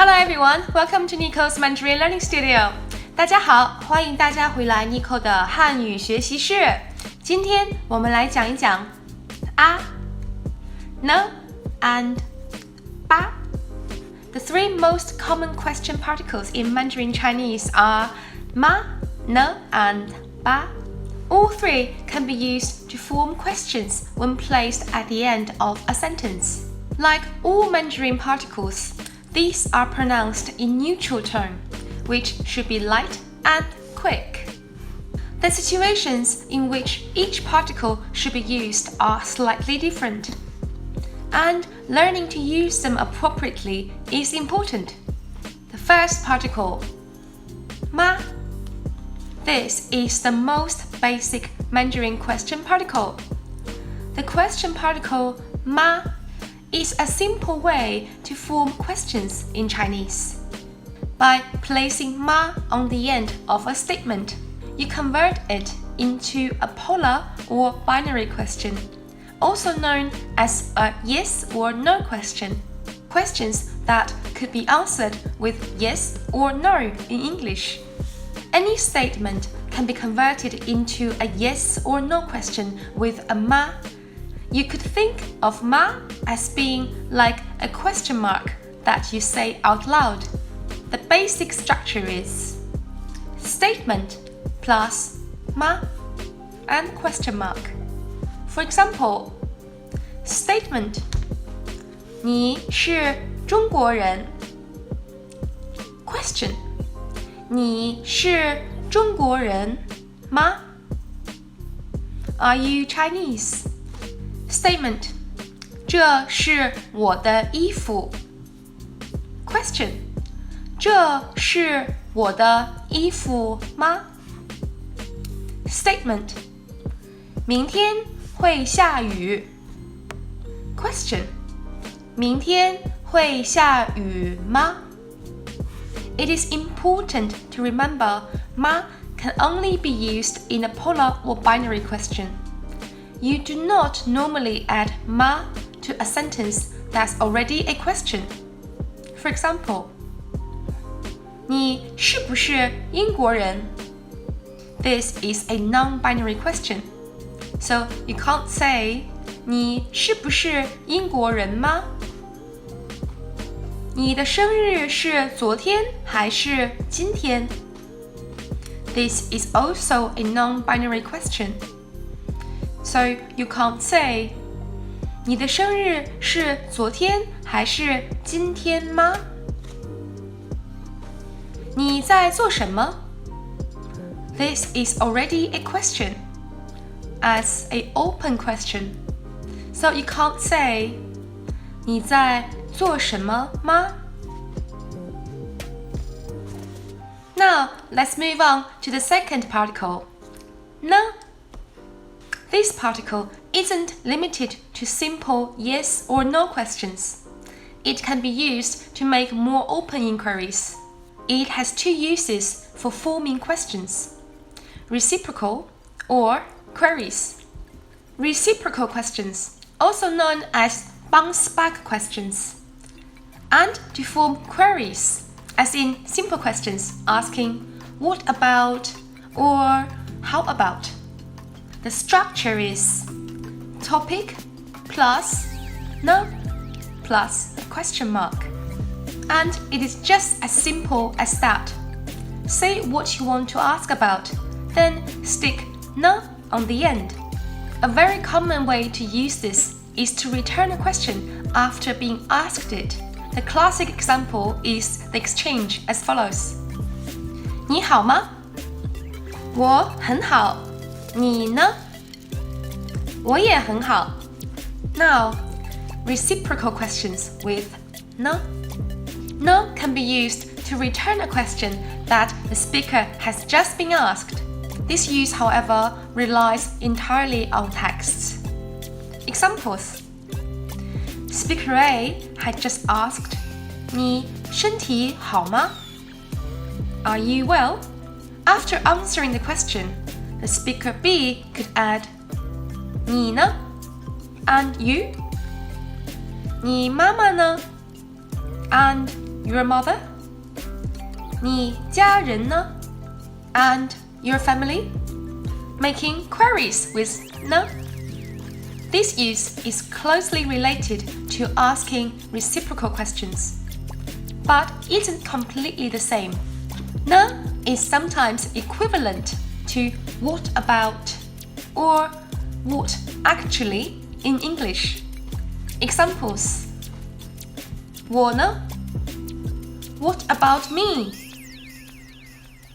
Hello everyone, welcome to Niko's Mandarin Learning Studio. 大家好，欢迎大家回来 Niko 的汉语学习室。今天我们来讲一讲 a, n and ba. The three most common question particles in Mandarin Chinese are ma, n and ba. All three can be used to form questions when placed at the end of a sentence. Like all Mandarin particles, these are pronounced in neutral tone, which should be light and quick. The situations in which each particle should be used are slightly different, and learning to use them appropriately is important. The first particle, ma. This is the most basic Mandarin question particle. The question particle ma is a simple way to form questions in Chinese. By placing ma on the end of a statement, you convert it into a polar or binary question, also known as a yes or no question. Questions that could be answered with yes or no in English. Any statement can be converted into a yes or no question with a ma. You could think of ma as being like a question mark that you say out loud. The basic structure is statement plus ma and question mark. For example, statement 你是中国人 Question 你是中国人吗 Are you Chinese? Statement 这是我的衣服 Question 这是我的衣服吗 Statement 明天会下雨 Question 明天会下雨吗 It is important to remember ma can only be used in a polar or binary question. You do not normally add ma to a sentence that's already a question. For example, 你是不是英国人 This is a non-binary question. So you can't say 你是不是英国人吗你的生日是昨天还是今天 This is also a non-binary question. So you can't say 你的生日是昨天还是今天吗你在做什么 This is already a question as an open question. So you can't say 你在做什么吗 Now let's move on to the second particle, n. This particle isn't limited to simple yes or no questions. It can be used to make more open inquiries. It has two uses for forming questions: reciprocal or queries. Reciprocal questions, also known as bounce-back questions, and to form queries, as in simple questions asking what about or how about. The structure is topic plus no plus question mark, and it is just as simple as that. Say what you want to ask about, then stick no on the end. A very common way to use this is to return a question after being asked it. The classic example is the exchange as follows. 你好吗我很好你呢我也很好 Now, reciprocal questions with no. No can be used to return a question that the speaker has just been asked. This use, however, relies entirely on texts. Examples. Speaker A had just asked, 你身体好吗 Are you well? After answering the question, the speaker B could add, 你呢 and you? 你妈妈呢 and your mother? 你家人呢 and your family? Making queries with 呢 This use is closely related to asking reciprocal questions, but isn't completely the same. 呢 is sometimes equivalent to what about or what actually in English. Examples: 我呢 What about me?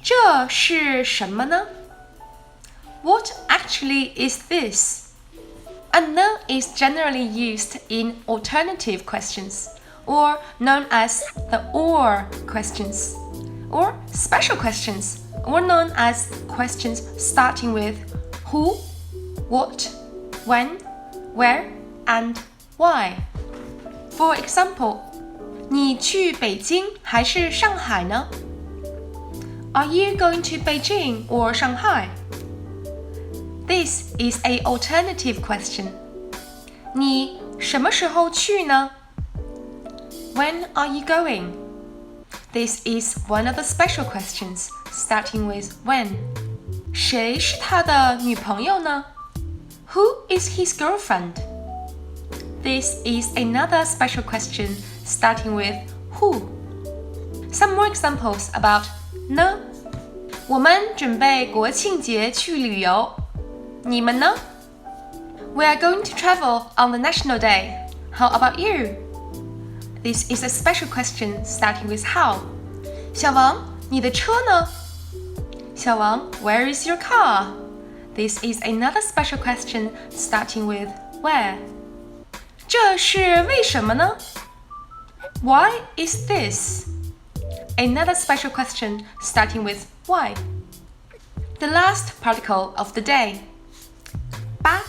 这是什么呢 What actually is this? And 呢 is generally used in alternative questions, or known as the or questions, or special questions, or known as questions starting with who, what, when, where, and why. For example, 你去北京还是上海呢 Are you going to Beijing or Shanghai? This is an alternative question. 你什么时候去呢 When are you going? This is one of the special questions, starting with when. 谁是他的女朋友呢 Who is his girlfriend? This is another special question, starting with who. Some more examples about 呢我们准备国庆节去旅游你们呢 We are going to travel on the National Day. How about you? This is a special question starting with how. 小王，你的车呢？小王 Where is your car? This is another special question starting with where. 这是为什么呢 Why is this? Another special question starting with why. The last particle of the day. 吧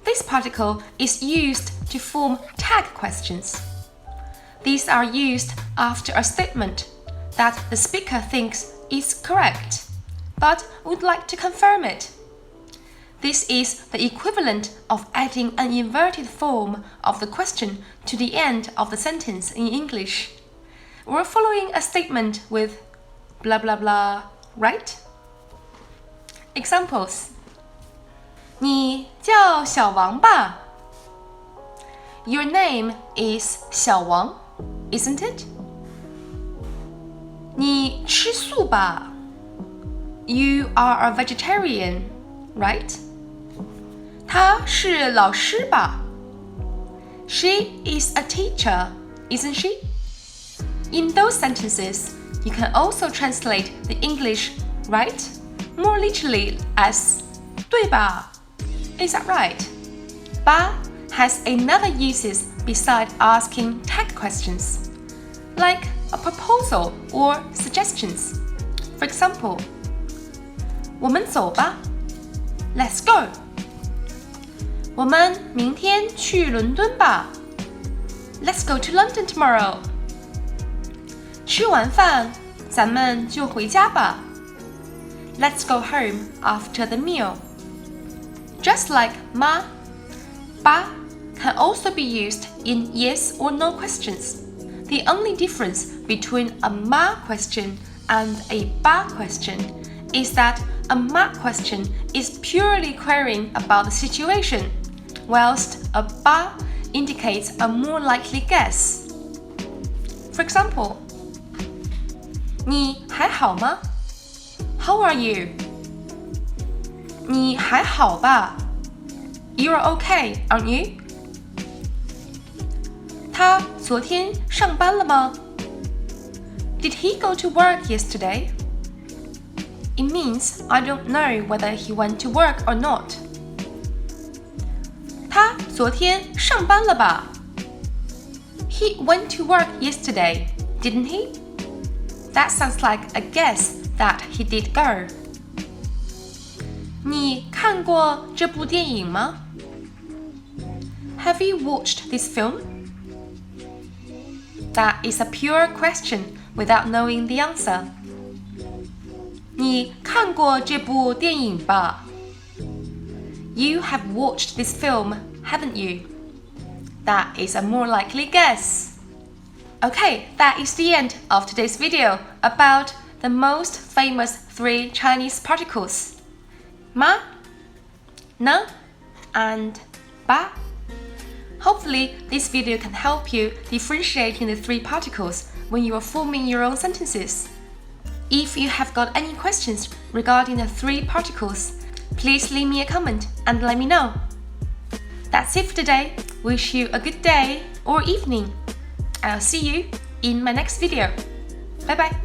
This particle is used to form tag questions. These are used after a statement that the speaker thinks is correct, but would like to confirm it. This is the equivalent of adding an inverted form of the question to the end of the sentence in English, or following a statement with blah blah blah, right? Examples. 你叫小王吧 Your name is 小王 isn't it? 你吃素吧 You are a vegetarian, right? 她是老师吧 She is a teacher, isn't she? In those sentences, you can also translate the English right more literally as 对吧 Is that right? 吧 has another uses beside asking tag questions, like a proposal or suggestions. For example, 我们走吧 Let's go. 我们明天去伦敦吧 Let's go to London tomorrow. 吃完饭咱们就回家吧 Let's go home after the meal. Just like 吗 吧 can also be used in yes or no questions. The only difference between a 吗 question and a 吧 question is that a 吗 question is purely querying about the situation, whilst a 吧 indicates a more likely guess. For example, 你还好吗 How are you? 你还好吧 You're okay, aren't you? 他昨天上班了吗 Did he go to work yesterday? It means I don't know whether he went to work or not. 他昨天上班了吧 He went to work yesterday, didn't he? That sounds like a guess that he did go. 你看过这部电影吗 Have you watched this film? That is a pure question without knowing the answer. 你看过这部电影吧 You have watched this film, haven't you? That is a more likely guess. Okay, that is the end of today's video about the most famous 3 Chinese particles: ma, ne, and ba. Hopefully, this video can help you differentiating the 3 particles when you are forming your own sentences. If you have got any questions regarding the 3 particles, please leave me a comment and let me know. That's it for today. Wish you a good day or evening. I'll see you in my next video. Bye bye.